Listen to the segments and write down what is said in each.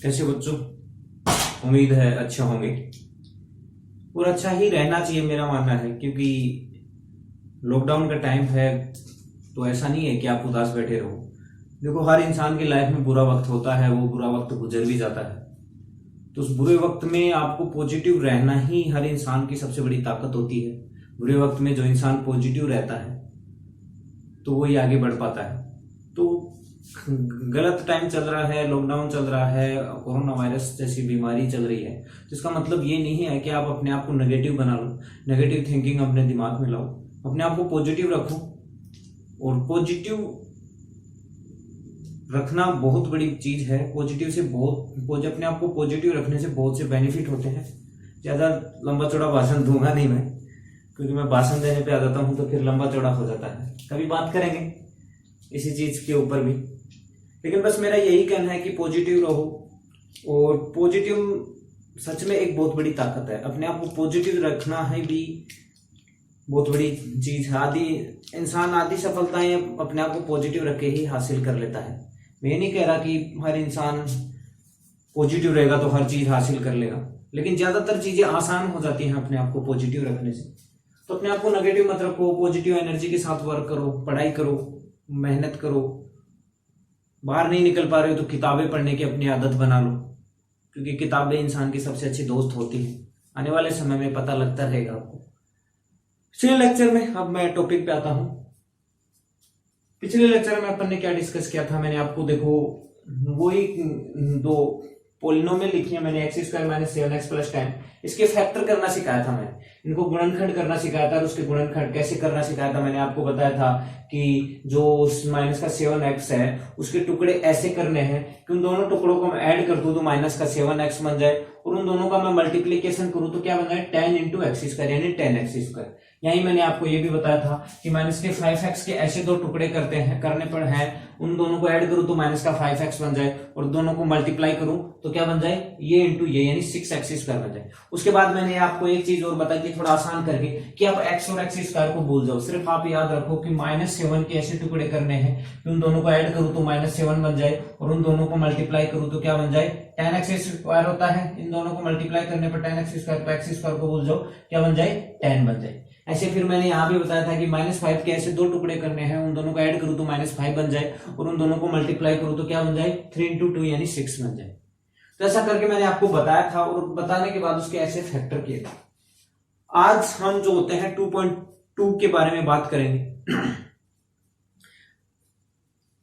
कैसे बच्चों, उम्मीद है अच्छे होंगे और अच्छा ही रहना चाहिए मेरा मानना है, क्योंकि लॉकडाउन का टाइम है तो ऐसा नहीं है कि आप उदास बैठे रहो। देखो, हर इंसान की लाइफ में बुरा वक्त होता है, वो बुरा वक्त गुजर भी जाता है, तो उस बुरे वक्त में आपको पॉजिटिव रहना ही हर इंसान की सबसे बड़ी ताकत होती है। बुरे वक्त में जो इंसान पॉजिटिव रहता है तो वही आगे बढ़ पाता है। तो गलत टाइम चल रहा है, लॉकडाउन चल रहा है, कोरोना वायरस जैसी बीमारी चल रही है, तो इसका मतलब ये नहीं है कि आप अपने आप को नेगेटिव बना लो, नेगेटिव थिंकिंग अपने दिमाग में लाओ। अपने आप को पॉजिटिव रखो, और पॉजिटिव रखना बहुत बड़ी चीज है। पॉजिटिव से अपने आप को पॉजिटिव रखने से बहुत से बेनिफिट होते हैं। ज्यादा लंबा चौड़ा भाषण दूंगा नहीं मैं, क्योंकि मैं भाषण देने पे आ जाता हूं तो फिर लंबा चौड़ा हो जाता है। कभी बात करेंगे इसी चीज के ऊपर भी, लेकिन बस मेरा यही कहना है कि पॉजिटिव रहो। और पॉजिटिव सच में एक बहुत बड़ी ताकत है। अपने आप को पॉजिटिव रखना है भी बहुत बड़ी चीज है। आदि सफलताएं अपने आप को पॉजिटिव रख के ही हासिल कर लेता है। मैं ये नहीं कह रहा कि हर इंसान पॉजिटिव रहेगा तो हर चीज हासिल कर लेगा, लेकिन ज्यादातर चीजें आसान हो जाती हैं अपने आप को पॉजिटिव रखने से। तो अपने आप को नेगेटिव मत रखो, पॉजिटिव एनर्जी के साथ वर्क करो, पढ़ाई करो, मेहनत करो। बाहर नहीं निकल पा रहे हो तो किताबें पढ़ने की अपनी आदत बना लो, क्योंकि किताबें इंसान की सबसे अच्छी दोस्त होती है। आने वाले समय में पता लगता रहेगा आपको। पिछले लेक्चर में, अब मैं टॉपिक पे आता हूं। पिछले लेक्चर में अपन ने क्या डिस्कस किया था? मैंने आपको देखो वही दो पोलिनोमियल लिखी है मैंने, x square minus 7x plus 10। इसके फैक्टर करना सिखाया था मैंने, इनको गुणनखंड करना सिखाया था। और उसके गुणनखंड कैसे करना सिखाया था मैंने आपको बताया था कि जो माइनस का 7x है उसके टुकड़े ऐसे करने हैं कि उन दोनों टुकड़ों को मैं ऐड कर दूं तो माइनस का 7x बन जाए, और उन दोनों का मैं मल्टीप्लीकेशन करूं तो क्या बन जाए 10 इंटू एक्स स्क्वायर, यानी 10x स्क्वायर। यही मैंने आपको ये भी बताया था कि माइनस के 5x के ऐसे दो टुकड़े करने पर है, उन दोनों को ऐड करूं तो माइनस का 5x बन जाए, और दोनों को मल्टीप्लाई करूं तो क्या बन जाए ये इंटू ये, यानी 6x स्क्वायर बन जाए। उसके बाद मैंने आपको एक चीज और बताई थी थोड़ा आसान करके, कि आप x और x स्क्वायर को भूल जाओ। सिर्फ आप याद रखो कि -7 के ऐसे टुकड़े करने हैं कि उन दोनों को ऐड करूं तो -7 बन जाए, और उन दोनों को मल्टीप्लाई करूं तो क्या बन जाए 10x स्क्वायर होता है। इन दोनों को मल्टीप्लाई करने पर 10x स्क्वायर, तो x स्क्वायर को भूल जाओ, क्या बन जाए 10 बन जाए। ऐसे फिर मैंने यहाँ भी बताया था कि -5 के ऐसे दो टुकड़े करने हैं, उन दोनों को ऐड करूं तो -5 बन जाए, और उन दोनों को मल्टीप्लाई करूं तो क्या बन जाए 3 इंटू 2 यानी 6 बन जाए। तो ऐसा करके मैंने आपको बताया था, और बताने के बाद उसके ऐसे फैक्टर किए थे। आज हम जो होते हैं 2.2 के बारे में बात करेंगे।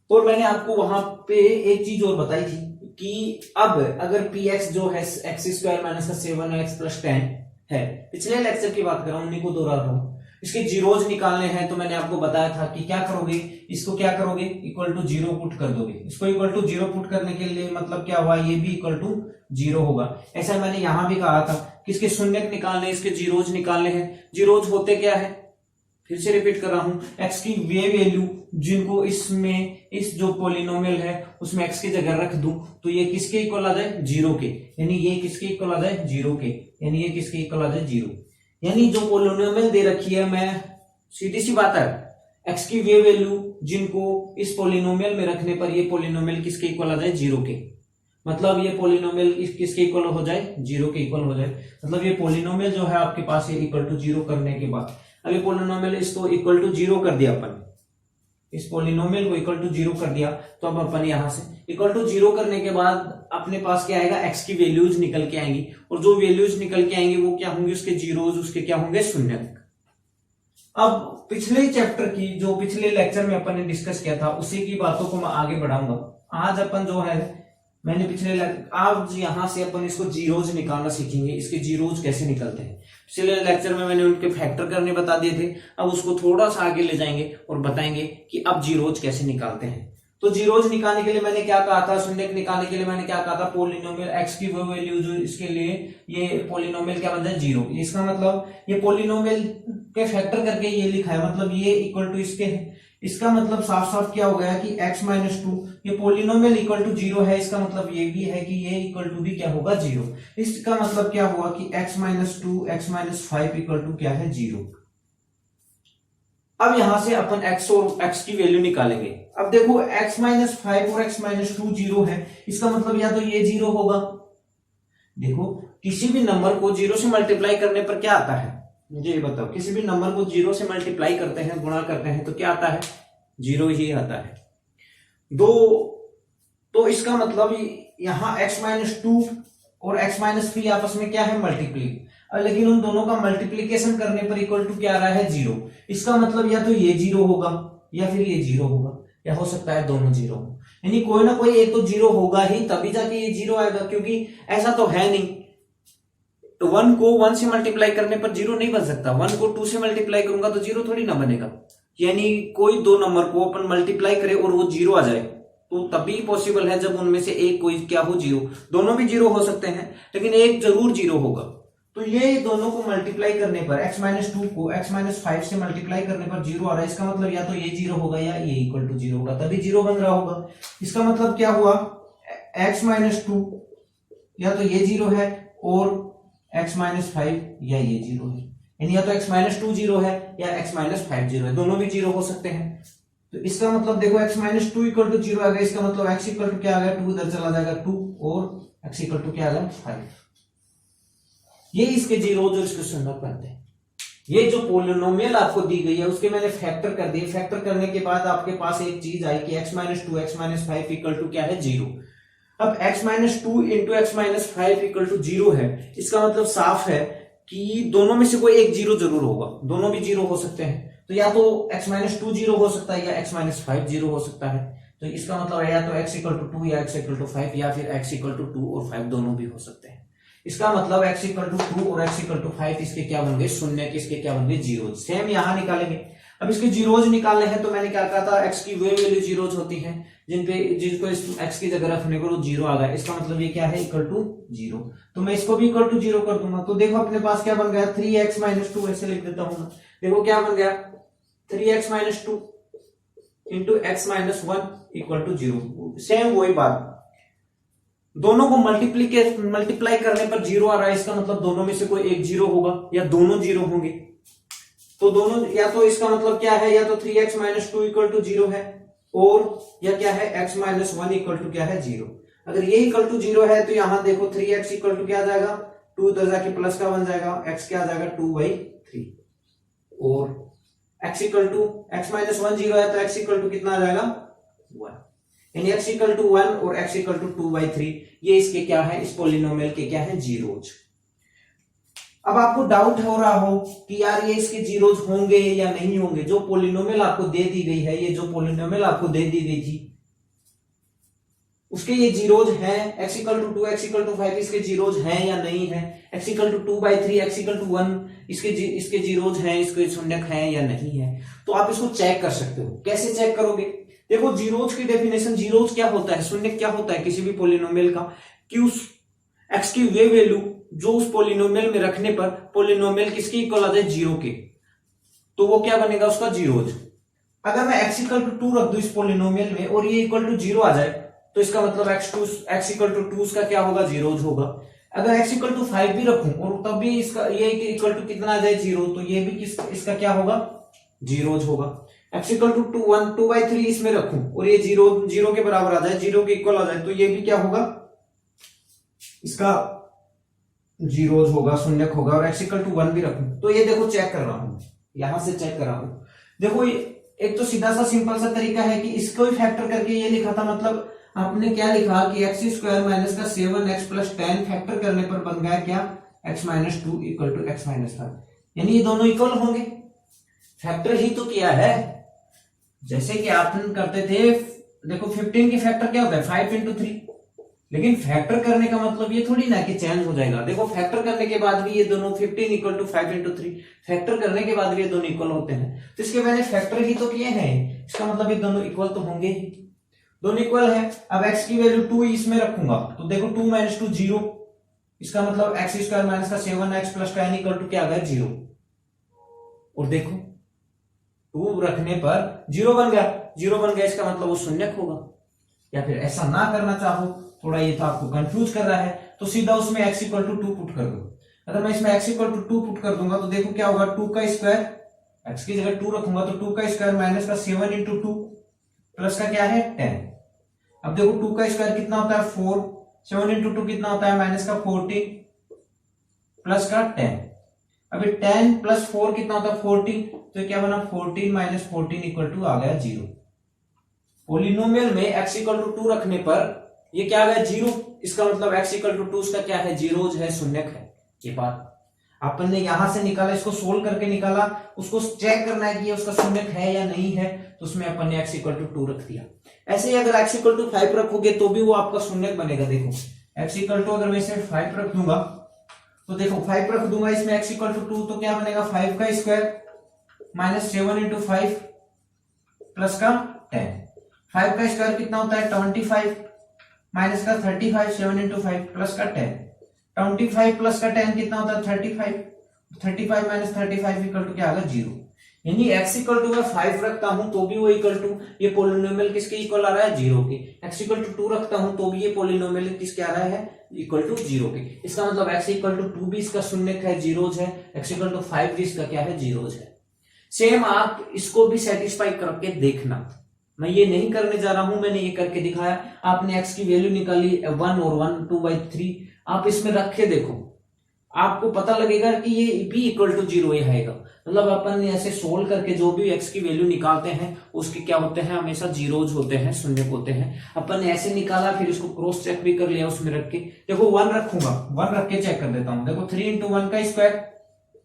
और मैंने आपको वहां पे एक चीज और बताई थी कि अब अगर px जो है एक्स स्क्वायर माइनस का 7x प्लस 10 है, पिछले लेक्चर की बात कर रहा हूं, उन्हीं को दोहरा रहा हूं, इसके जीरोज निकालने हैं। तो मैंने आपको बताया था कि क्या करोगे, इसको क्या करोगे इक्वल टू 0 पुट कर दोगे। इसको इक्वल टू 0 पुट करने के लिए मतलब क्या हुआ, ये भी इक्वल टू 0 होगा। ऐसा मैंने यहां भी कहा था कि इसके शून्यक निकालने, इसके जीरोज निकालने हैं। जीरोज होते क्या है, फिर से रिपीट कर रहा हूं, x की वे वैल्यू जिनको इसमें इस जो पोलिनोमियल है उसमें x की जगह रख दूं तो ये किसके इक्वल आ जाए 0 के, यानी ये किसके इक्वल आ जाए 0 के, यानी ये किसके इक्वल आ जाए 0। यानी जो पोलिनोमियल दे रखी है, मैं सीधी सी बात है, x की वे वैल्यू जिनको इस पोलिनोमियल में रखने पर ये पोलिनोमियल किसके इक्वल आ जाए 0 के। मतलब ये पोलिनोमियल किसके इक्वल हो जाए 0 के इक्वल हो जाए। मतलब ये पोलिनोमियल जो है आपके पास ये इक्वल टू 0 करने के बाद, अभी पोलिनोमियल इसको इक्वल टू 0 कर दिया अपन, इस पोलिनोमियल को इक्वल टू 0 कर दिया, तो अब अपन यहां से इक्वल टू 0 करने के बाद अपने पास क्या आएगा, x की वैल्यूज निकल के आएंगी, और जो वैल्यूज निकल के आएंगी वो क्या होंगे, उसके जीरोज, उसके क्या होंगे शून्यक। अब पिछले चैप्टर की जो पिछले लेक्चर में अपन ने डिस्कस किया था उसी की बातों को मैं आगे बढ़ाऊंगा। आज अपन जो है मैंने आज यहां से अपन इसको जीरोज निकालना सीखेंगे, इसके जीरोज कैसे निकलते हैं। पिछले लेक्चर में मैंने उनके फैक्टर करने बता दिए थे, अब उसको थोड़ा सा आगे ले जाएंगे और बताएंगे कि अब जीरोज कैसे निकालते हैं। तो जीरोज निकालने के लिए मैंने क्या कहा था, शून्यक निकालने के लिए मैंने क्या कहा था, पोलिनोमियल x की वो वैल्यू जो इसके लिए ये पोलिनोमियल क्या बन जाए 0। इसका मतलब ये पोलिनोमियल के फैक्टर करके ये लिखा है, मतलब ये इक्वल टू इसके है। इसका मतलब साफ साफ क्या हो गया कि x माइनस 2, ये पोलिनोमियल इक्वल टू 0 है। इसका मतलब ये भी है कि ये इक्वल टू भी क्या होगा 0। इसका मतलब क्या हुआ कि x minus 2 x minus 5 equal to क्या है 0। अब यहां से अपन x और x की वैल्यू निकालेंगे। अब देखो x माइनस 5 और x माइनस 2 जीरो है, इसका मतलब या तो ये जीरो होगा। देखो किसी भी नंबर को जीरो से मल्टीप्लाई करने पर क्या आता है, मुझे ये बताओ, किसी भी नंबर को जीरो से मल्टीप्लाई करते हैं, गुणा करते हैं तो क्या आता है, जीरो ही आता है। तो इसका मतलब यहां x माइनस 2 और x माइनस 3 आपस में क्या है, मल्टीप्ली। लेकिन उन दोनों का मल्टीप्लीकेशन करने पर इक्वल टू क्या आ रहा है, जीरो। इसका मतलब या तो ये जीरो होगा या फिर ये जीरो होगा, या हो सकता है दोनों जीरो हो, यानी कोई ना कोई एक तो जीरो होगा ही, तभी जाके ये जीरो आएगा। क्योंकि ऐसा तो है नहीं, तो 1 को 1 से मल्टीप्लाई करने पर जीरो नहीं बन सकता, 1 को 2 से मल्टीप्लाई करूंगा तो जीरो थोड़ी ना बनेगा। यानी कोई दो नंबर को अपन मल्टीप्लाई करे और वो जीरो आ जाए तो तभी पॉसिबल है जब उनमें से एक कोई क्या हो, जीरो। दोनों भी जीरो हो सकते हैं लेकिन एक जरूर जीरो होगा। तो ये दोनों को मल्टीप्लाई करने पर x माइनस 2 को x माइनस 5 से मल्टीप्लाई करने पर जीरो आ रहा है, इसका मतलब या तो ये जीरो होगा या ये इक्वल टू जीरो होगा, तभी जीरो बन रहा होगा। इसका मतलब क्या हुआ, x माइनस 2 या तो ये जीरो है और x माइनस 5 या ये जीरो है, यानी या तो x माइनस 2 जीरो है या x माइनस 5 जीरो है, दोनों भी जीरो हो सकते हैं। तो इसका मतलब देखो x minus 2 equal to zero आ गया, इसका मतलब x इक्वल टू क्या आ गया, 2 इधर चला जाएगा 2 और x इक्वल टू क्या आ गया, 5। ये इसके जीरो जो इसको संगत करते हैं। ये जो पोलिनोमियल आपको दी गई है उसके मैंने फैक्टर कर दिए, फैक्टर करने के बाद आपके पास एक चीज आई कि x minus 2 x minus 5 equal to क्या है, जीरो। अब x minus 2 into x minus 5 equal to zero है, इसका मतलब साफ है कि दोनों में से कोई एक जीरो जरूर होगा, दोनों भी जीरो हो सकते हैं। तो या तो x माइनस 2 जीरो हो सकता है या x माइनस 5 जीरो हो सकता है। तो इसका मतलब है या तो x इक्वल टू 2 या x इक्वल टू 5 या फिर x इक्वल टू 2 और 5 दोनों भी हो सकते हैं। इसका मतलब x इक्वल टू 2 और x इक्वल टू 5 इसके क्या बन गए, शून्य के, इसके क्या बन गए, जीरो। सेम यहां निकालेंगे। अब इसके जीरोज निकालने हैं तो मैंने क्या कहा था, x की वे वैल्यू जीरोज होती हैं जिनको x की जगह रखने पर जीरो आ गया, इसका मतलब ये क्या है, इक्वल टू जीरो। तो मैं इसको भी इक्वल टू जीरो कर दूंगा। तो देखो अपने पास क्या बन गया, 3x माइनस 2, ऐसे लिख देता हूं। देखो क्या बन गया, 3x minus 2 into x minus 1 equal to zero. Same वही बात, दोनों को मल्टीप्लाई करने पर जीरो आ रहा है, इसका मतलब दोनों में से कोई एक जीरो होगा या दोनों जीरो होंगे। तो दोनों, या तो इसका मतलब क्या है, या तो 3x minus 2 equal to zero है और या क्या है, x माइनस 1 इक्वल टू क्या है, जीरो। अगर ये इक्वल टू जीरो है तो यहां देखो 3x इक्वल टू क्या आ जाएगा, 2 इधर जाके प्लस का बन जाएगा, x क्या आ जाएगा 2/3 और x equal to x minus 1 zero है तो x इक्वल टू कितना आ जाएगा, 1। यानी x इक्वल टू 1 और x इक्वल टू 2/3 ये इसके क्या है, इस पोलिनोमियल के क्या है, जीरोज। अब आपको डाउट हो रहा हो कि यार ये इसके जीरोज होंगे या नहीं होंगे। जो पोलिनोमियल आपको दे दी गई है, ये जो पोलिनोमियल आपको दे दी गई थी उसके ये जीरोज हैं, x equal to 2 x equal to 5 इसके जीरोज हैं या नहीं है, x equal to 2/3 x equal to 1 इसके जीरोज हैं, इसके शून्यक हैं या नहीं है। तो आप इसको चेक कर सकते हो। कैसे चेक करोगे, देखो जीरोज की डेफिनेशन, जीरोज क्या होता है, शून्य क्या होता है किसी भी पोलिनोमियल का, कि उस x की वे वैल्यू जो उस पोलिनोमियल में रखने पर पोलिनोमियल किसके इक्वल आ जाए, जीरो के, तो वो क्या बनेगा, उसका जीरोज। अगर मैं x इक्वल टू 2 रख दूं इस पोलिनोमियल में और ये इक्वल टू जीरो आ जाए तो इसका मतलब x इक्वल टू 2 उसका क्या होगा, जीरोज होगा। अगर x इक्वल टू 5 भी रखूं और तब भी इसका ये इक्वल टू कितना आ जाए, जीरो, तो ये भी इसका क्या होगा, जीरोज होगा। x इक्वल टू 2/3 इसमें रखूं और ये जीरो के बराबर आ जाए, जीरो के इक्वल आ जाए, तो ये भी क्या होगा, इसका जीरोज होगा, शून्यक होगा। और x इक्वल टू 1 भी रखूं तो ये देखो चेक कर रहा हूं, यहां से चेक कर रहा हूं। देखो एक तो सीधा सा सिंपल सा तरीका है कि इसको ही फैक्टर करके ये लिखा था, मतलब आपने क्या लिखा कि x स्क्वायर माइनस का 7x प्लस 10 फैक्टर करने पर बन गया क्या, x minus 2 equal to x minus 5, यानी ये दोनों इक्वल होंगे। फैक्टर ही तो किया है, जैसे कि अपन करते थे। देखो 15 की फैक्टर क्या होता है, 5 इंटू 3, लेकिन फैक्टर करने का मतलब ये थोड़ी ना कि चेंज हो जाएगा। देखो फैक्टर करने के बाद भी ये दोनों 15 इक्वल टू 5 इंटू 3, फैक्टर करने के बाद भी ये दोनों इक्वल होते हैं, तो इसके मैंने फैक्टर ही तो किए हैं, इसका मतलब ये दोनों इक्वल तो होंगे ही, दोनों इक्वल है। अब x की वैल्यू 2 इसमें रखूंगा तो देखो 2 माइनस 2 जीरो, इसका मतलब x स्क्वायर माइनस का 7x प्लस 10 इक्वल टू क्या आ गया, जीरो। और देखो 2 रखने पर जीरो बन गया, जीरो बन गया, इसका मतलब वो शून्यक होगा। या फिर ऐसा ना करना चाहो, थोड़ा ये तो आपको कंफ्यूज कर रहा है, तो सीधा उसमें x इक्वल टू 2 पुट कर दो। अगर मैं इसमें x इक्वल टू 2 पुट कर दूंगा तो देखो क्या होगा, 2 का स्क्वायर x की जगह 2 रखूंगा तो 2 का स्क्वायर माइनस का 7 इंटू 2 प्लस का क्या है 10। अब देखो 2 का स्क्वायर कितना होता है 4, 7 इंटू 2 कितना होता है माइनस का 14 प्लस का 10। अभी 10 प्लस 4 कितना होता है 14, तो क्या बना 14 माइनस 14 इक्वल टू आ गया 0। पोलिनोमियल में x इक्वल टू 2 रखने पर ये क्या आ गया 0। इसका मतलब x इक्वल टू 2 उसका क्या है जीरोज है, शून्यक है। ये बात अपन ने यहां से निकाला, इसको सोल्व करके निकाला, उसको चेक करना है कि ये उसका शून्यक है या नहीं है, तो उसमें अपन ने x इक्वल टू 2 रख दिया। ऐसे ही अगर x इक्वल टू 5 रखोगे तो भी वो आपका शून्यक बनेगा। देखो x इक्वल टू अगर मैं इसे 5 रख दूंगा तो देखो 5 रख दूंगा इसमें x इक्वल टू 2 तो क्या बनेगा 5 का स्क्वायर माइनस 7 इंटू 5 प्लस का 10। 5 का स्क्वायर कितना होता है 25 माइनस का 35, 7 इंटू 5 प्लस का 10। 25 प्लस का 10 कितना होता है 35, 35 माइनस 35 इक्वल टू क्या आ गया 0। यानी x इक्वल टू मैं 5 रखता हूं तो भी वो इक्वल टू ये पोलिनोमियल किसके इक्वल आ रहा है 0 के। x इक्वल टू 2 रखता हूं तो भी ये पोलिनोमियल किसके आ रहा है इक्वल टू 0 के। इसका मतलब x इक्वल टू 2 भी इसका शून्यक है, जीरोज है। x इक्वल टू 5 भी इसका क्या है जीरोज है। सेम आप इसको भी सेटिस्फाई करके देखना। मैं ये नहीं करने जा रहा हूं, मैंने ये करके दिखाया। आपने x की वैल्यू निकाली 1 और 1 2/3, आप इसमें रख के देखो, आपको पता लगेगा कि ये भी इक्वल टू 0 ही आएगा। मतलब अपन ऐसे सोल्व करके जो भी x की वैल्यू निकालते हैं उसके क्या होते हैं हमेशा जीरोज होते हैं, शून्य होते हैं। अपन ने ऐसे निकाला, फिर इसको क्रॉस चेक भी कर लिया उसमें रख के। देखो 1 रखूंगा, 1 रख के चेक कर देता हूं। देखो 3 इंटू 1 का स्क्वायर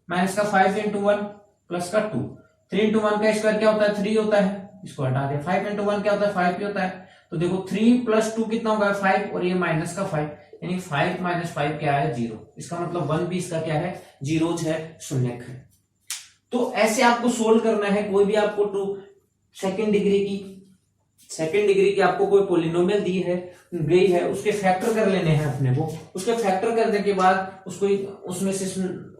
माइनस का 5 इंटू 1 प्लस का 2। 3 इंटू 1 का स्क्वायर क्या होता है 3 होता है, इसको हटा दे। 5 इंटू 1 क्या होता है 5 ही होता है। तो देखो 3 प्लस 2 कितना होगा 5 और ये माइनस का 5, यानी 5 माइनस 5 क्या है 0। इसका मतलब 1 भी इसका क्या है जीरोज है, शून्यक है। तो ऐसे आपको सोल्व करना है। कोई भी आपको सेकंड डिग्री की आपको कोई पोलिनोमियल दी है गई है, उसके फैक्टर कर लेने हैं अपने को। उसके फैक्टर करने के बाद उसको उसमें से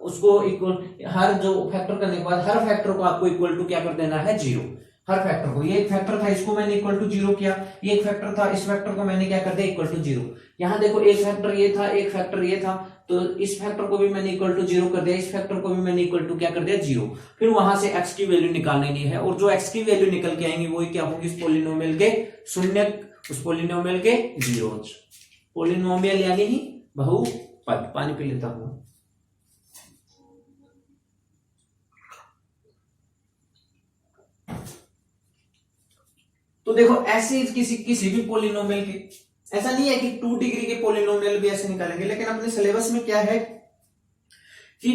उसको इक्वल, हर जो फैक्टर करने के बाद हर फैक्टर को आपको इक्वल टू क्या कर देना है 0। हर फैक्टर को, ये एक फैक्टर था इसको मैंने इक्वल टू 0 किया, ये एक फैक्टर था इस फैक्टर को मैंने क्या कर दिया इक्वल टू 0। यहाँ देखो एक फैक्टर ये था, एक फैक्टर ये था, तो इस फैक्टर को भी मैंने इक्वल टू 0 कर दिया, इस फैक्टर को भी मैंने इक्वल टू क्या कर दिया 0। फिर वहां से x की वैल्यू निकालनी है, और जो x की वैल्यू निकल के आएंगी वही क्या होंगी इस पोलिनोमियल के शून्यक, उस पोलिनोमियल के जीरोज। पोलिनोमियल यानी ही बहुपद। पानी पी लेता हूं। तो देखो ऐसे किसी भी पोलिनोमियल के, ऐसा नहीं है कि 2 डिग्री के पोलिनोमियल भी ऐसे निकालेंगे, लेकिन अपने सिलेबस में क्या है कि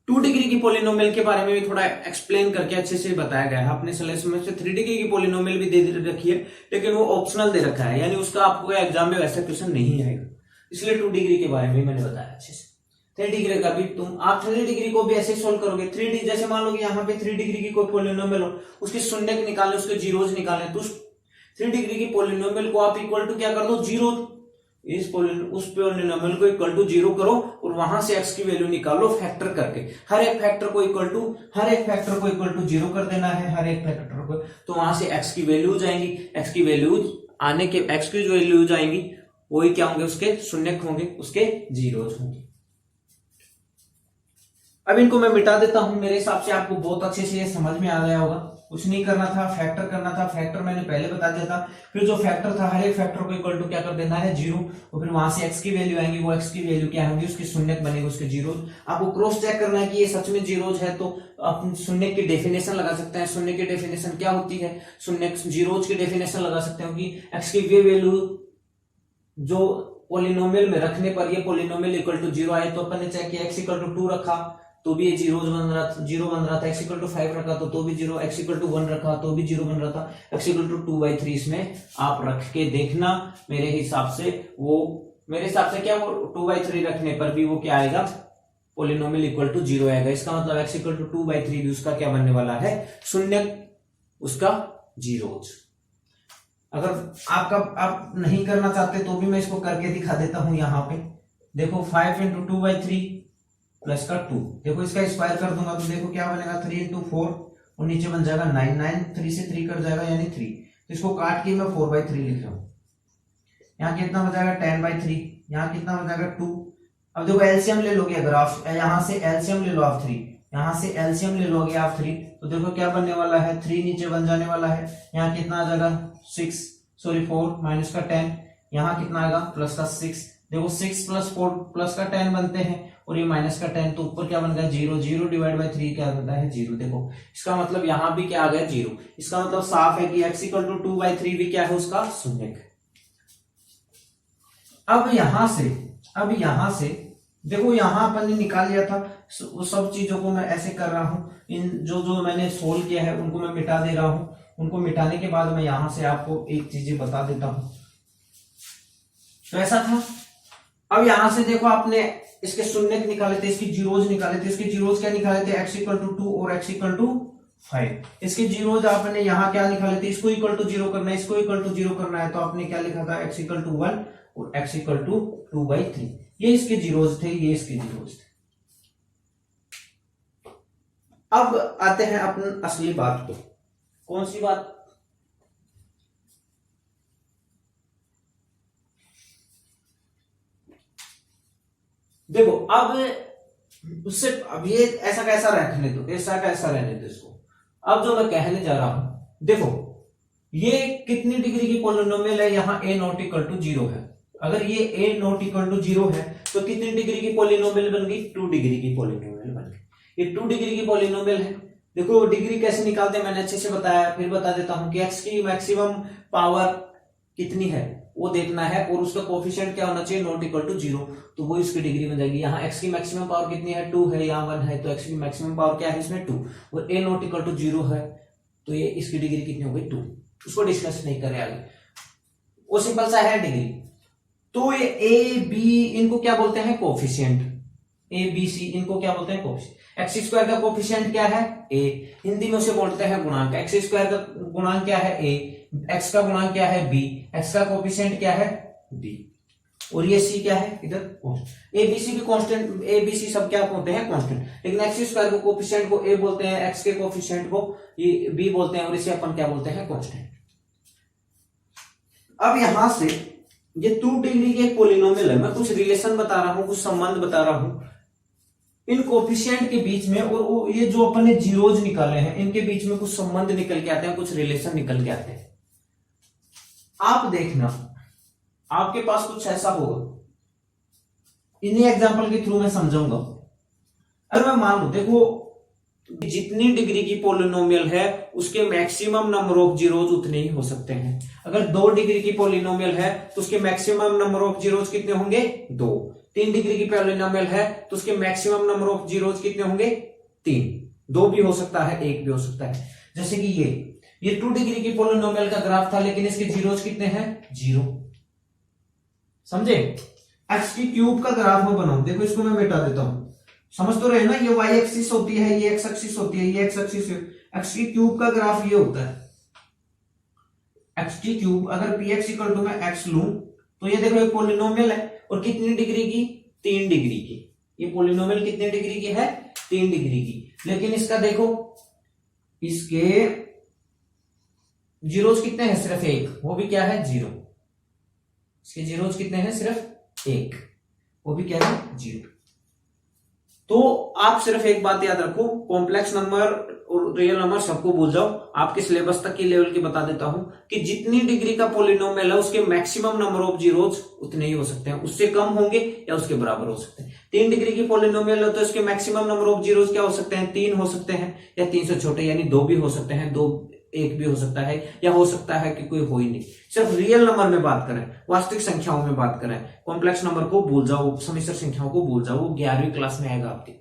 2 डिग्री की पोलिनोमियल के बारे में भी थोड़ा एक्सप्लेन करके अच्छे से बताया गया है। अपने सिलेबस में से 3 डिग्री की पोलिनोमियल भी दे रखी है, लेकिन वो ऑप्शनल दे रखा है, यानी उसका आपको एग्जाम में वैसा क्वेश्चन नहीं आएगा। इसलिए 2 डिग्री के बारे में मैंने बताया अच्छे से। 3 डिग्री का भी आप 3 डिग्री को भी ऐसे सोल्व करोगे। 3 डिग्री जैसे मान लो कि यहाँ पे 3 डिग्री की कोई पोलिनोमियल हो, उसके शून्यक निकालने, उसके जीरोज निकालने, तो 3 डिग्री की पोलिनोमियल को आप इक्वल टू क्या कर दो 0। उस पोलिनोमियल को इक्वल टू 0 करो और वहां से x की वैल्यू निकालो फैक्टर करके। हर एक फैक्टर को इक्वल टू 0 कर देना है, हर एक फैक्टर को। तो वहां से x की वैल्यू जाएंगी, x की वैल्यू आने के x की जो वैल्यू जाएंगी वही क्या होंगे उसके शून्यक होंगे, उसके जीरोज होंगे। अब इनको मैं मिटा देता हूं। मेरे हिसाब से आपको बहुत अच्छे से ये समझ में आ गया होगा। कुछ नहीं करना था, फैक्टर करना था। फैक्टर मैंने पहले बता दिया था। फिर जो फैक्टर था हर एक फैक्टर को इक्वल टू क्या कर देना है 0, और फिर वहां से x की वैल्यू आएंगी, वो x की वैल्यू क्या होगी उसकी शून्यक बनेगी, उसके जीरोज। आपको क्रॉस चेक करना है कि ये सच में जीरोज है, तो आप शून्यक की डेफिनेशन लगा सकते हैं। शून्य की डेफिनेशन क्या होती है, शून्यक जीरोज की डेफिनेशन लगा सकते हो कि x की वे वैल्यू जो पोलिनोमियल में रखने पर ये पोलिनोमियल इक्वल टू 0 आए, तो अपन ने चेक किया x इक्वल टू 2 रखा तो भी ये 0 बन रहा था, x इक्वल टू 5 रखा तो भी 0, x इक्वल टू 1 रखा तो भी 0 बन रहा था, x इक्वल टू 2/3 इसमें आप रख के देखना। मेरे हिसाब से क्या वो 2/3 रखने पर भी वो क्या आएगा पोलिनोमियल इक्वल टू 0 आएगा। इसका मतलब x इक्वल टू 2/3 भी उसका क्या बनने वाला है शून्यक, उसका जीरोज। अगर आप नहीं करना चाहते तो भी मैं इसको करके दिखा देता हूं। यहाँ पे देखो 5 इंटू 2/3 प्लस का 2, देखो इसका स्क्वायर कर दूंगा तो देखो क्या बनेगा 3 इंटू 4 और नीचे बन जाएगा 9, 9 3 से 3 कट जाएगा यानी 3। तो इसको काट के मैं 4/3 लिख रहा हूं। यहाँ कितना हो जाएगा 10/3, यहाँ कितना हो जाएगा 2, अब देखो एलसीएम ले लोगे, अगर आप यहां से एलसीएम ले लो आप 3, यहां से एलसीएम ले लोगे आप 3, तो देखो क्या बनने वाला है, 3 नीचे बन जाने वाला है, यहाँ कितना आ जाएगा 4 माइनस का 10, यहाँ कितना आएगा प्लस का 6, देखो 6 प्लस 4 प्लस का 10 बनते हैं, और ये माइनस का 10, तो ऊपर क्या बन गया 0, 0 डिवाइड बाई 3 क्या बनता है 0। देखो इसका मतलब यहाँ भी क्या आ गया 0, इसका मतलब साफ है कि x इक्वल टू 2/3 भी क्या है उसका शून्य। अब यहां से देखो, यहां अपन ने निकाल लिया था, वो सब चीजों को मैं ऐसे कर रहा हूं, इन जो मैंने सोल्व किया है उनको मैं मिटा दे रहा हूं, उनको मिटाने के बाद मैं यहां से आपको एक चीजें बता देता हूं। तो ऐसा था। अब यहां से देखो, आपने इसके शून्य निकाले थे, इसकी जीरोज निकाले थे, इसके जीरोज क्या निकाले थे x इक्वल टू 2 और x इक्वल टू 5। इसके जीरोज आपने यहाँ क्या निकाले थे, इसको इक्वल टू 0 करना है, इसको इक्वल टू 0 करना है, तो आपने क्या लिखा था x इक्वल टू 1 और x इक्वल टू 2/3। ये इसके जीरोज थे, ये इसके जीरोज थे। अब आते हैं अपन असली बात को। कौन सी बात? देखो अब उससे, अब ये ऐसा कैसा रहने दो, ऐसा कैसा रहने दो इसको। अब जो मैं कहने जा रहा हूं, देखो ये कितनी डिग्री की पॉलिनोमियल है, यहां a नॉट इक्वल टू 0 है। अगर ये a नॉट इक्वल टू 0 है तो कितनी डिग्री की पॉलिनोमियल बन गई, 2 डिग्री की पॉलिनोमियल बन गई। ये 2 डिग्री की पॉलिनोमियल है। देखो डिग्री कैसे निकालते हैं मैंने अच्छे से बताया, फिर बता देता हूं कि x की मैक्सिमम पावर कितनी है वो देखना है, और उसका कोफिशिएंट क्या होना चाहिए, नॉट इक्वल टू 0, तो वो इसकी डिग्री बन जाएगी। यहाँ x की मैक्सिमम पावर कितनी है, 2 है, यहाँ 1 है, तो x की मैक्सिमम पावर क्या है इसमें 2, और a नॉट इक्वल टू 0 है, तो ये इसकी डिग्री कितनी हो गई 2। उसको डिस्कस नहीं करें आगे, वो सिंपल सा है डिग्री। तो ये a b इनको क्या बोलते हैं, कोफिशिएंट। a b c इनको क्या बोलते हैं, कोफिशिएंट। एक्स स्क्वायर का कोफिशिएंट क्या है, a, हिंदी में उसे बोलते हैं गुणांक। एक्स स्क्वायर का गुणांक क्या है, a, x का गुणांक क्या है b, x का कोफिशिएंट क्या है b, और ये c क्या है इधर कांस्टेंट। a b c भी कांस्टेंट, a b c सब क्या होते हैं कांस्टेंट, लेकिन एक्स स्क्वायर को कोफिशिएंट को a बोलते हैं, x के कोफिशिएंट को ये b बोलते हैं, और इसे अपन क्या बोलते हैं, कांस्टेंट। अब यहां से ये 2 डिग्री के पॉलिनोमियल है, मैं कुछ रिलेशन बता रहा हूं, कुछ संबंध बता रहा हूं इन कोफिशिएंट के बीच में, और ये जो अपन ने जीरोज निकाले हैं इनके बीच में कुछ संबंध निकल के आते हैं, कुछ रिलेशन निकल के आते हैं। आप देखना आपके पास कुछ ऐसा होगा, इन्हीं एग्जांपल के थ्रू मैं समझाऊंगा। अगर मैं मान लू, देखो जितनी डिग्री की पॉलिनोमियल है उसके मैक्सिमम नंबर ऑफ जीरोज उतने ही हो सकते हैं। अगर 2 डिग्री की पॉलिनोमियल है तो उसके मैक्सिमम नंबर ऑफ जीरोज कितने होंगे, 2। 3 डिग्री की पॉलिनोमियल है तो उसके मैक्सिमम नंबर ऑफ जीरोज कितने होंगे, 3। 2 भी हो सकता है, 1 भी हो सकता है। जैसे कि ये 2 डिग्री की पॉलिनोमियल का ग्राफ था, लेकिन इसके जीरोज कितने हैं, 0। समझे? एक्स की क्यूब का ग्राफ में बनाऊं, देखो इसको मैं मिटा देता हूं, समझ तो रहे ना, ये y एक्सिस होती है, ये x एक्सिस होती है, ये x एक्सिस, x की क्यूब का ग्राफ ये होता है, x की क्यूब। अगर px इक्वल टू मैं x लूं तो ये देखो एक पॉलिनोमियल है, और कितनी डिग्री की, 3 डिग्री की। ये पॉलिनोमियल कितने डिग्री की है, 3 डिग्री की। लेकिन इसका देखो, इसके जीरोज कितने हैं, सिर्फ 1, वो भी क्या है 0। इसके जीरोज कितने हैं, सिर्फ 1, वो भी क्या है 0। तो आप सिर्फ एक बात याद रखो, कॉम्प्लेक्स नंबर और रियल नंबर सबको भूल जाओ। आपके सिलेबस तक की लेवल की बता देता हूं कि जितनी डिग्री का पॉलिनोमियल है उसके मैक्सिमम नंबर ऑफ जीरोज उतने ही हो सकते हैं, उससे कम होंगे या उसके बराबर हो सकते हैं। 3 डिग्री की पॉलिनोमियल है तो इसके मैक्सिमम नंबर ऑफ जीरोज क्या हो सकते हैं, 3 हो सकते हैं, या 3 से छोटे यानी 2 भी हो सकते हैं, 2 1 भी हो सकता है, या हो सकता है कि कोई हो ही नहीं। सिर्फ रियल नंबर में बात करें, वास्तविक संख्याओं में बात करें, कॉम्प्लेक्स नंबर को भूल जाओ, समिश्र संख्याओं को भूल जाओ, वो 11वीं क्लास में आएगा आपके।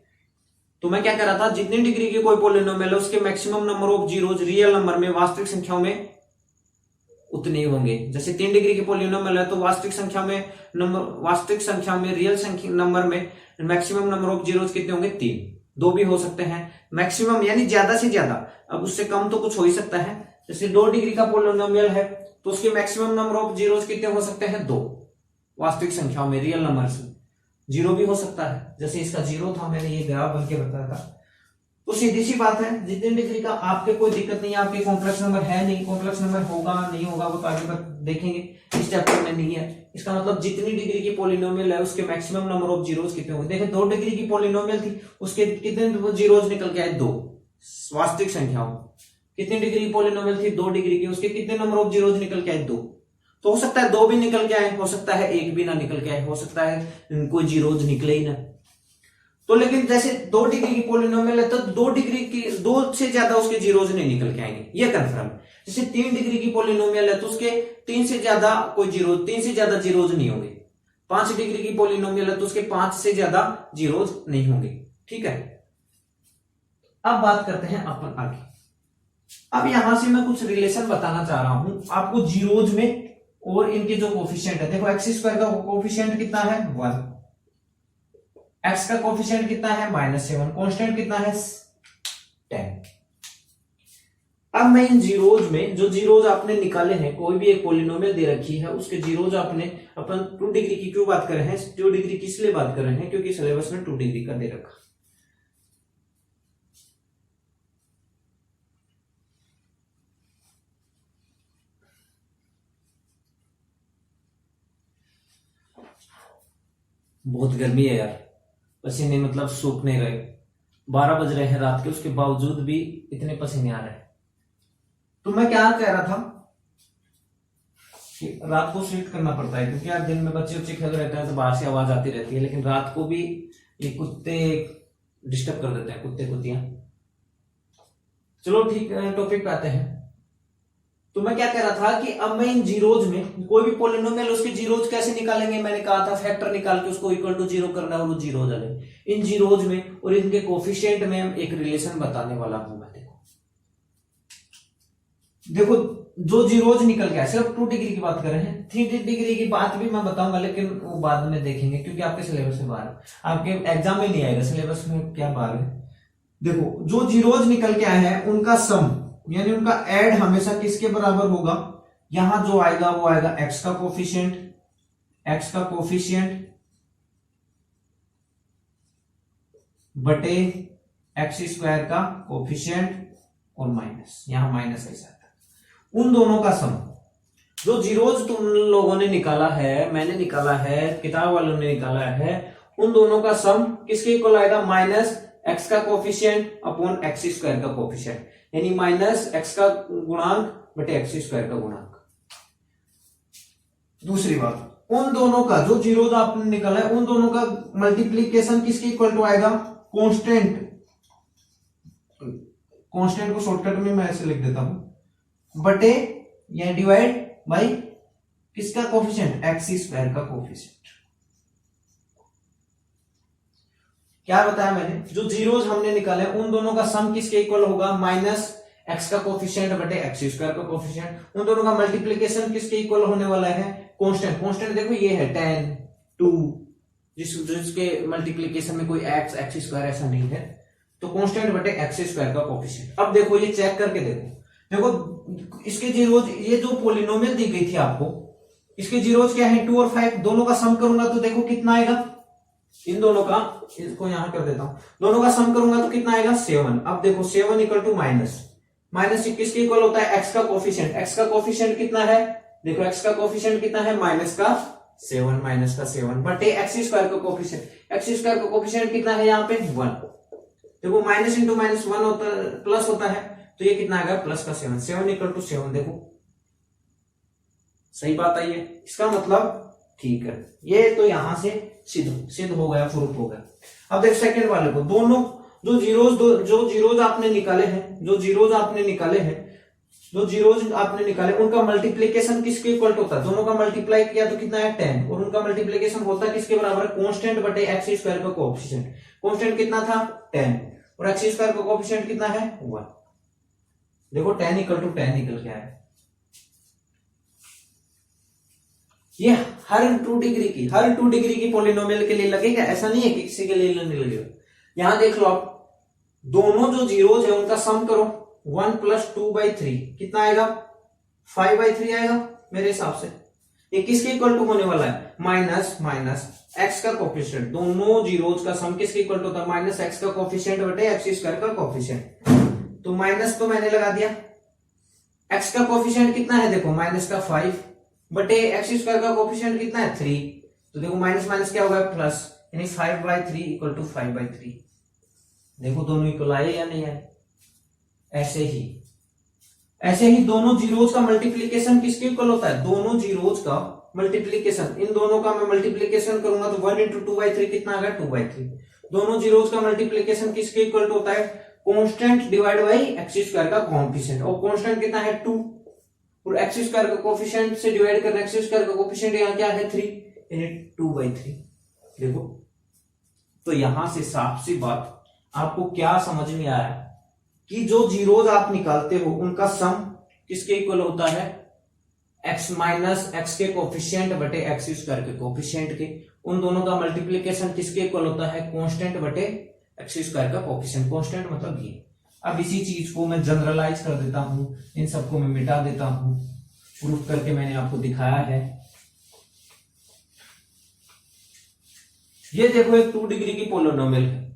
तो मैं क्या कह रहा था, जितनी डिग्री की कोई पॉलिनोमियल है उसके maximum number of zeros real number में, वास्तविक संख्याओं में उतने ही होंगे। जैसे 3 डिग्री की पॉलिनोमियल है तो वास्तविक संख्या में रियल संख्या नंबर में मैक्सिमम नंबर ऑफ जीरोज कितने होंगे, 3। 2 भी हो सकते हैं मैक्सिमम, यानी ज्यादा से ज्यादा, अब उससे कम तो कुछ हो ही सकता है। जैसे 2 डिग्री का पॉलिनोमियल है तो उसके मैक्सिमम नंबर ऑफ जीरोज कितने हो सकते हैं, 2 वास्तविक संख्याओं में, रियल नंबर से। 0 भी हो सकता है, जैसे इसका 0 था, मैंने ये ग्राफ बन के बताया था। तो सीधी सी बात है, जितनी डिग्री का आपके कोई दिक्कत नहीं है, आपके कॉम्प्लेक्स नंबर है नहीं, कॉम्प्लेक्स नंबर होगा नहीं होगा वो तो आगे देखेंगे, इस चैप्टर में नहीं है। इसका मतलब जितनी डिग्री की पॉलिनोमियल है उसके मैक्सिमम नंबर ऑफ जीरोज कितने होंगे। देखिए 2 डिग्री की पॉलिनोमियल थी, उसके कितने जीरोज निकल के आए, 2। वास्तविक संख्याओं कितनी डिग्री की पॉलिनोमियल थी, 2 डिग्री की, उसके कितने नंबर ऑफ जीरोज निकल के आए, 2। तो हो सकता है 2 भी निकल के आए, हो सकता है 1 भी ना निकल के आए, हो सकता है कोई जीरोज निकले ही ना। तो लेकिन जैसे 2 डिग्री की पॉलिनोमियल है तो 2 डिग्री की 2 से ज्यादा उसके जीरोज नहीं निकल के आएंगे, ये कंफर्म। जैसे 3 डिग्री की पॉलिनोमियल है तो उसके 3 से ज्यादा कोई जीरोज, 3 से ज्यादा जीरोज नहीं होंगे। 5 डिग्री की पॉलिनोमियल है तो उसके 5 से ज्यादा जीरोज नहीं होंगे, ठीक है। अब बात करते हैं अपन आगे। अब यहां से मैं कुछ रिलेशन बताना चाह रहा हूं आपको जीरोज में और इनके जो कोफिशिएंट है। देखो एक्स स्क्वायर का कोफिशिएंट कितना है, 1, एक्स का कोफिशिएंट कितना है, -7, कांस्टेंट कितना है, 10। अब मैं इन जीरोज में, जो जीरोज आपने निकाले हैं, कोई भी एक पॉलिनोमियल दे रखी है उसके जीरोज आपने, अपन 2 डिग्री की क्यों बात कर रहे हैं, 2 डिग्री किस लिए बात कर रहे हैं, क्योंकि सिलेबस में 2 डिग्री का दे रखा। बहुत गर्मी है यार, पसीने मतलब सूख नहीं रहे। 12 बज रहे हैं रात के, उसके बावजूद भी इतने पसीने आ रहे हैं। तो मैं क्या कह रहा था कि रात को स्विच करना पड़ता है, क्योंकि यार दिन में बच्चे खेल रहते हैं तो बाहर से आवाज आती रहती है, लेकिन रात को भी ये कुत्ते डिस्टर्ब कर देते हैं, कुत्ते कुत्तियां। चलो ठीक है, टॉपिक पे आते हैं। तो मैं क्या कह रहा था कि अब मैं इन जीरोज में कोई भी पॉलिनोमियल, उसके जीरोज कैसे निकालेंगे, मैंने कहा था फैक्टर निकाल के उसको इक्वल टू 0 करना है और वो जीरोज आ जाए। इन जीरोज में और इनके कोफिशिएंट में हम एक रिलेशन बताने वाला हूं मैं। देखो जो जीरोज निकल गया, सिर्फ 2 डिग्री की बात कर रहे हैं, 3 डिग्री की बात भी मैं बताऊंगा, लेकिन वो बाद में देखेंगे क्योंकि आपके सिलेबस से बाहर, आपके एग्जाम में नहीं आएगा, सिलेबस में क्या बाहर है। देखो जो जीरोज निकल के आए हैं उनका सम यानी उनका ऐड हमेशा किसके बराबर होगा, यहां जो आएगा वो आएगा एक्स का कोफिशिएंट बटे एक्स स्क्वायर का कोफिशिएंट और माइनस, यहां माइनस के साथ उन दोनों का सम। जो जीरोज तुम लोगों ने निकाला है, मैंने निकाला है, किताब वालों ने निकाला है, उन दोनों का सम किसके इक्वल आएगा, माइनस एक्स का कोफिशिएंट अपॉन एक्स स्क्वायर का कोफिशिएंट, यानी माइनस एक्स का गुणांक बटे एक्स स्क्वायर का गुणांक। दूसरी बात, उन दोनों का जो जीरोज आपने निकाला है उन दोनों का मल्टीप्लीकेशन किसके इक्वल टू आएगा, कांस्टेंट को शॉर्टकट में मैं ऐसे लिख देता हूं, बटे या डिवाइड बाय किसका कोफिशिएंट, एक्स स्क्वायर का कोफिशिएंट। क्या बताया मैंने, जो जीरोज हमने निकाले उन दोनों का सम किसके इक्वल होगा, माइनस एक्स का कोफिशिएंट बटे एक्स स्क्वायर का कोफिशिएंट। उन दोनों का मल्टीप्लीकेशन किसके इक्वल होने वाला है, कांस्टेंट देखो ये है 10, 2, जिसके मल्टीप्लीकेशन में कोई एक्स स्क्वायर ऐसा नहीं है, तो कांस्टेंट बटे एक्स स्क्वायर का कोफिशिएंट। अब देखो ये चेक करके देखो इसके जीरोज, ये जो पॉलिनोमियल दी गई थी आपको, इसके जीरोज क्या है, 2 और 5, दोनों का सम करूंगा तो देखो कितना आएगा, इन दोनों का, इसको यहां कर देता हूं, दोनों का सम करूंगा तो कितना आएगा, 7। अब देखो 7 इक्वल टू माइनस किसके इक्वल होता है, एक्स का कोफिशिएंट कितना है, देखो एक्स का कोफिशिएंट कितना है, माइनस का 7 बटे एक्स स्क्वायर का कोफिशिएंट कितना है यहाँ पे, 1। देखो माइनस इंटू माइनस 1 होता है, प्लस होता है, तो ये कितना आएगा, प्लस का 7 इक्वल टू 7। देखो सही बात आई है, इसका मतलब ठीक है, ये तो यहां से सिद्ध हो गया, प्रूफ हो गया। अब देख सेकंड वाले को, दोनों जो जीरोज आपने निकाले उनका मल्टीप्लीकेशन किसके इक्वल होता है, दोनों का मल्टीप्लाई किया तो कितना है, 10, और उनका मल्टीप्लीकेशन होता है किसके बराबर है, कांस्टेंट बटे एक्स स्क्वायर का कोएफिशिएंट। कांस्टेंट कितना था, 10, और एक्स स्क्वायर का कोएफिशिएंट कितना है, 1। देखो 10 इक्वल टू 10 निकल के आया। ये हर 2 डिग्री की पॉलिनोमियल के लिए लगेगा, ऐसा नहीं है कि किसी के लिए नहीं लगेगा। यहां देख लो आप, दोनों जो जीरोज है उनका सम करो, 1 + 2/3 कितना आएगा, 5/3 आएगा मेरे हिसाब से। ये किसके इक्वल टू होने वाला है, माइनस एक्स का कोफिशिएंट, दोनों जीरोज का सम किसके इक्वल टू होता है, माइनस एक्स का कोफिशिएंट बटे एक्स स्क्वायर का कोफिशिएंट। तो माइनस तो मैंने लगा दिया, एक्स का कोफिशिएंट कितना है, देखो माइनस का 5 बटे एक्स स्क्वायर का कोफिशिएंट कितना है 3, तो देखो माइनस माइनस क्या होगा प्लस, यानी 5/3 इक्वल टू 5/3। देखो दोनों इक्वल आए या नहीं आए। ऐसे ही दोनों जीरोज का मल्टीप्लीकेशन किसके इक्वल होता है, दोनों जीरोज का मल्टीप्लीकेशन, इन दोनों का मैं मल्टीप्लीकेशन करूंगा तो 1 × 2/3 कितना आ गया 2/3। दोनों जीरोज का मल्टीप्लीकेशन किसके इक्वल होता है, constant divide by x square का कोएफिशिएंट, और कांस्टेंट कितना है 2, और एक्स स्क्वायर का कोएफिशिएंट से डिवाइड करना, एक्स स्क्वायर का कोएफिशिएंट यहाँ क्या है 3, यानी 2/3। देखो तो यहां से साफ सी बात आपको क्या समझ में आया कि जो जीरोज आप निकालते हो उनका सम किसके इक्वल होता है, x माइनस एक्स के कोफिशिएंट बटे एक्स स्क्वायर के कोफिशिएंट के, उन दोनों का मल्टीप्लीकेशन किसके इक्वल होता है, कांस्टेंट बटे एक्स स्क्वायर का कोफिशिएंट। कांस्टेंट मतलब ये। अब इसी चीज को मैं जनरलाइज कर देता हूं, इन सबको मैं मिटा देता हूं, प्रूफ करके मैंने आपको दिखाया है। ये देखो एक 2 डिग्री की पोलिनोमियल है,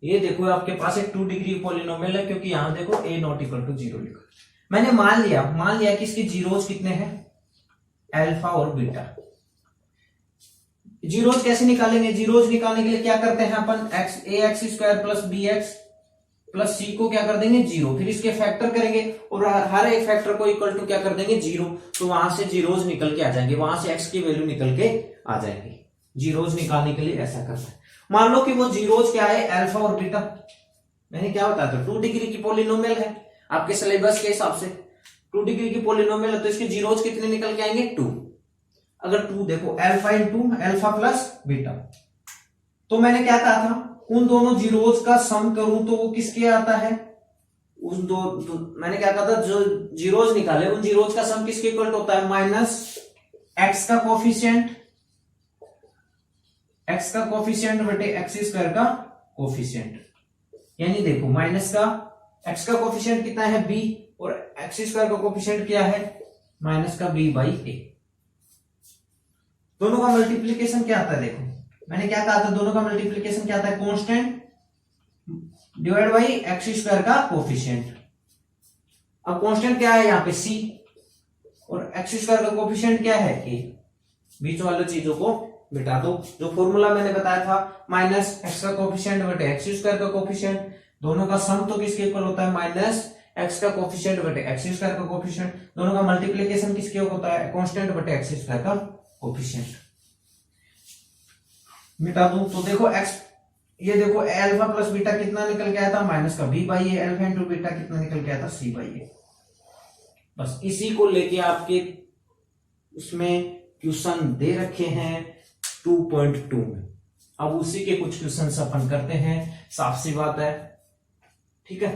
ये देखो आपके पास एक 2 डिग्री पॉलिनोमियल है, क्योंकि यहां देखो a नॉट इक्वल टू 0 लिखा। मैंने मान लिया कि इसके जीरोज कितने हैं, अल्फा और बीटा। जीरोज कैसे निकालेंगे, जीरोज निकालने के लिए क्या करते हैं अपन, ax square plus bx plus c को क्या कर देंगे 0, फिर इसके फैक्टर करेंगे और हर एक फैक्टर को इक्वल टू क्या कर देंगे 0, तो वहां से जीरोज निकल के आ जाएंगे, वहां से x की वैल्यू निकल के आ जाएगी। जीरोज निकालने के लिए ऐसा करना है। मान लो कि वो जीरोज क्या है, अल्फा और बीटा। मैंने क्या बताया था 2 डिग्री की पॉलिनोमियल है, आपके सिलेबस के हिसाब से 2 डिग्री की पॉलिनोमियल है, तो इसके जीरोज कितने निकल के आएंगे 2। अगर 2 देखो alpha into alpha plus beta, तो मैंने क्या कहा था उन दोनों जीरोज का सम करूं तो वो किसके आता है, उन मैंने क्या कहा था जो जीरोज निकाले उन जीरोज का सम किसके इक्वल होता है, माइनस एक्स का कोफिशिएंट, एक्स का कोफिशिएंट बटे एक्स स्क्वायर का कोफिशिएंट। यानी देखो माइनस का एक्स का कोफिशिएंट कितना है b, और एक्स स्क्वायर का कोफिशिएंट क्या है माइनस का b/a। दोनों का मल्टीप्लीकेशन क्या आता है, देखो मैंने क्या कहा था दोनों का मल्टीप्लीकेशन क्या आता है, constant divide by x square का कोफिशिएंट। अब कांस्टेंट क्या है यहाँ पे c, और एक्स स्क्वायर का कोफिशिएंट क्या है a। बीच वाली चीजों को मिटा दो। जो फॉर्मूला मैंने बताया था माइनस एक्स का कोफिशिएंट बटे एक्स स्क्वायर का कोफिशिएंट, दोनों का सम तो किसके इक्वल होता है, माइनस एक्स का कोफिशिएंट बटे एक्स स्क्वायर का कोफिशिएंट, दोनों का मल्टीप्लीकेशन किसके होता है, कांस्टेंट बटे एक्स स्क्वायर का कोफिशिएंट। मिटा दूं तो देखो एक्स, ये देखो अल्फा प्लस बीटा कितना निकल के आया था, माइनस का b/a, अल्फा इंटू बीटा कितना निकल के आया था c/a। बस इसी को लेके आपके उसमें क्वेश्चन दे रखे हैं 2.2 में। अब उसी के कुछ क्वेश्चन अपन करते हैं, साफ सी बात है, ठीक है।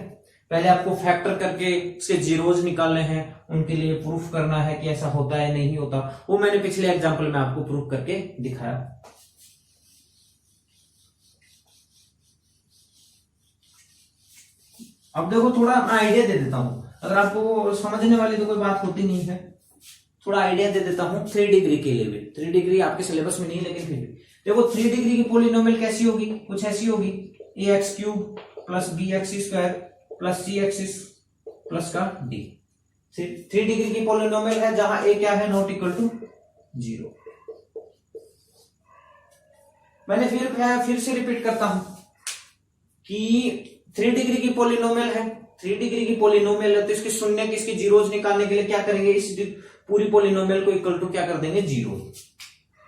पहले आपको फैक्टर करके इसके जीरोज निकालने हैं, उनके लिए प्रूफ करना है कि ऐसा होता है नहीं होता, वो मैंने पिछले एग्जांपल में आपको प्रूफ करके दिखाया। अब देखो थोड़ा आइडिया दे देता हूं, अगर आपको समझने वाली तो कोई बात होती नहीं है, थोड़ा आइडिया दे देता हूं 3 डिग्री के लिए भी। 3 डिग्री आपके सिलेबस में नहीं, लेकिन फिर भी देखो 3 डिग्री की पॉलिनोमियल कैसी होगी, कुछ ऐसी होगी, ax³ plus bx² plus cx plus का d। 3 डिग्री की पॉलिनोमियल है जहां a क्या है, नॉट इक्वल टू 0। मैंने फिर से रिपीट करता हूं कि 3 डिग्री की पॉलिनोमियल है, 3 डिग्री की पॉलिनोमियल है, तो इसके शून्य किसके जीरोज निकालने के लिए क्या करेंगे, इस पूरी पॉलिनोमियल को इक्वल टू क्या कर देंगे 0।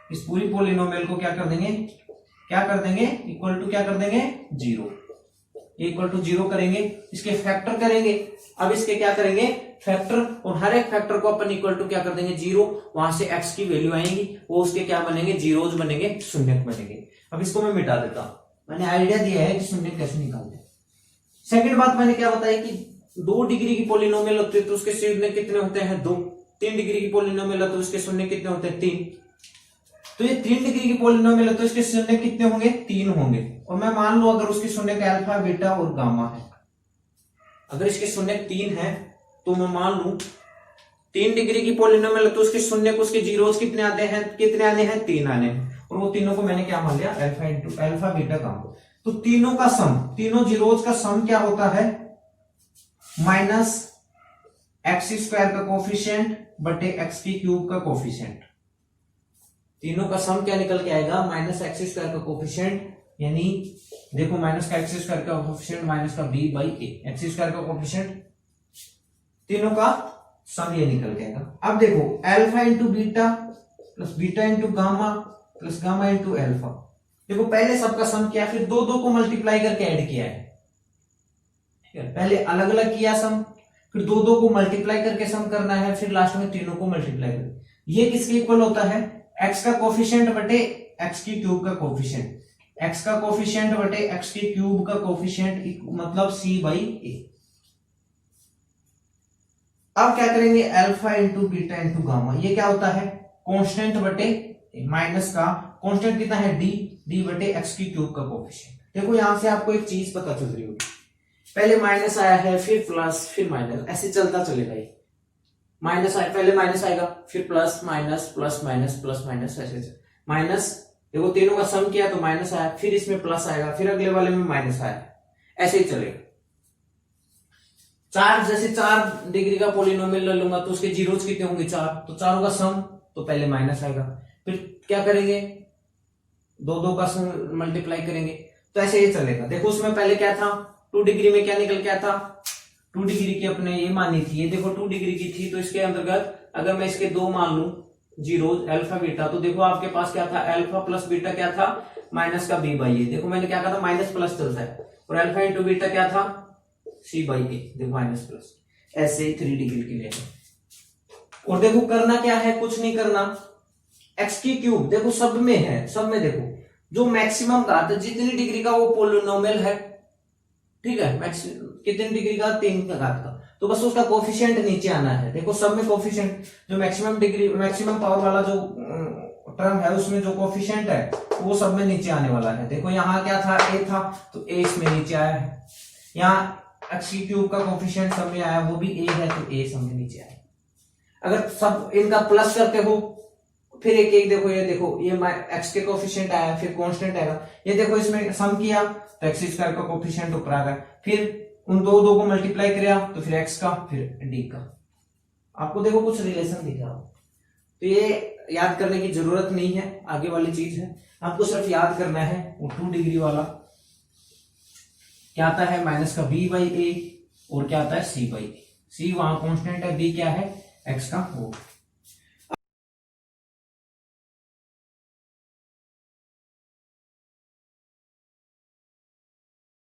इस पूरी पॉलिनोमियल को क्या कर देंगे इक्वल टू क्या कर देंगे 0, इक्वल टू 0 करेंगे, इसके फैक्टर करेंगे। अब इसके क्या करेंगे फैक्टर, और हर एक फैक्टर को अपन इक्वल टू क्या कर देंगे 0, वहां से x की वैल्यू आएंगी, वो उसके क्या बनेंगे जीरोज बनेंगे, शून्य बनेंगे। अब इसको मैं मिटा देता हूं, मैंने आइडिया दिया है कि शून्य कैसे निकालते हैं। सेकंड बात मैंने क्या बताया कि 2 डिग्री की पॉलिनोमियल होती है तो उसके शून्य कितने होते हैं 2। 3 डिग्री की पॉलिनोमियल है तो उसके शून्य कितने होते हैं 3। तो ये 3 डिग्री की पॉलिनोमियल है तो इसके शून्य कितने होंगे 3 होंगे। और मैं मान लो अगर उसके शून्य का अल्फा बीटा और गामा है, अगर इसके शून्य 3 है तो मैं मान लू 3 डिग्री की पॉलिनोमियल है तो उसके शून्य को उसके जीरोस कितने आने हैं 3 आने हैं, और वो तीनों को मैंने क्या मान लिया alpha into alpha beta gamma. तो तीनों का सम, तीनों जीरोस का सम क्या होता है, माइनस एक्स स्क्वायर का कोफिशिएंट बटे एक्स की क्यूब का कोफिशिएंट, तीनों का सम क्या निकल के आएगा, माइनस एक्स स्क्वायर का कोफिशिएंट, यानी देखो माइनस का एक्स स्क्वायर का कोफिशिएंट माइनस का b by a, x square का कोफिशिएंट, तीनों का सम ये निकल के आएगा। अब देखो alpha into beta plus beta into gamma plus gamma into alpha, देखो पहले सबका सम किया, फिर दो दो को मल्टीप्लाई करके ऐड किया है, ठीक है, पहले अलग अलग किया सम, फिर दो दो को मल्टीप्लाई करके सम करना है, फिर लास्ट में तीनों को मल्टीप्लाई करके, ये किसके इक्वल होता है, एक्स का कोफिशिएंट बटे एक्स की क्यूब का कोफिशिएंट, एक्स का कोफिशिएंट बटे एक्स की क्यूब का कोफिशिएंट मतलब सी बाई ए। अब क्या करेंगे, alpha into beta into gamma, ये क्या होता है, कांस्टेंट बटे माइनस का कांस्टेंट कितना है डी, डी बटे एक्स की क्यूब का कोफिशिएंट। देखो यहां से आपको एक चीज पता चल रही होगी, पहले माइनस आया है फिर प्लस फिर माइनस, ऐसे चलता चलेगा ये, माइनस आया पहले माइनस आएगा फिर प्लस माइनस प्लस माइनस ऐसे माइनस, देखो तीनों का सम किया तो माइनस आया, फिर इसमें प्लस आएगा, फिर अगले वाले में माइनस आया, ऐसे ही चलेगा। चार जैसे 4 डिग्री का पोलिनोमियल ले लूंगा तो उसके जीरोस कितने होंगे 4, तो चारों का सम, तो पहले माइनस आएगा, फिर क्या करेंगे दो दो का सम मल्टीप्लाई करेंगे, तो ऐसे ही चलेगा। देखो उसमें पहले क्या था, 2 डिग्री में क्या निकल के आया था, 2 डिग्री की अपने ये मानी थी, ये देखो 2 डिग्री की थी, तो इसके अंतर्गत अगर मैं इसके 2 मान लू जीरो अल्फा बीटा, तो देखो आपके पास क्या था, अल्फा प्लस बीटा क्या था, माइनस का बी बाई ए, देखो मैंने क्या कहा था माइनस प्लस चलता है, और अल्फा इंटू बीटा क्या था सी बाई ए, देखो माइनस प्लस, ऐसे ही 3 डिग्री के लिए। और देखो करना क्या है, कुछ नहीं करना, एक्स की क्यूब देखो सब में है, सब में देखो जो मैक्सिमम घात जितनी डिग्री का वो पोलिनोमियल है, ठीक है, कितनी डिग्री का 3 का घात का, तो बस उसका कोफिशिएंट नीचे आना है। देखो सब में कोफिशिएंट जो मैक्सिमम डिग्री मैक्सिमम पावर वाला जो टर्म है उसमें जो कोफिशिएंट है वो सब में नीचे आने वाला है। देखो यहाँ क्या था, ए था, तो ए इसमें नीचे आया है, यहाँ एक्स की क्यूब का कोफिशिएंट सब में आया, वो भी ए है, तो ए सब में नीचे आया। अगर सब इनका प्लस करते हो फिर एक एक देखो, ये देखो ये एक्स के कोफिशिएंट आया, फिर कांस्टेंट आएगा, ये देखो इसमें सम किया तो एक्स स्क्वायर का कोफिशिएंट ऊपर आ गया, फिर उन दो दो को मल्टीप्लाई किया तो फिर एक्स का फिर डी का, आपको देखो कुछ रिलेशन दिख रहा हो, तो ये याद करने की जरूरत नहीं है, आगे वाली चीज है, आपको सिर्फ याद करना है वो 2 डिग्री वाला क्या आता है माइनस का बी बाई ए, और क्या आता है सी बाई ए, सी वहां कांस्टेंट है, बी क्या है एक्स का वो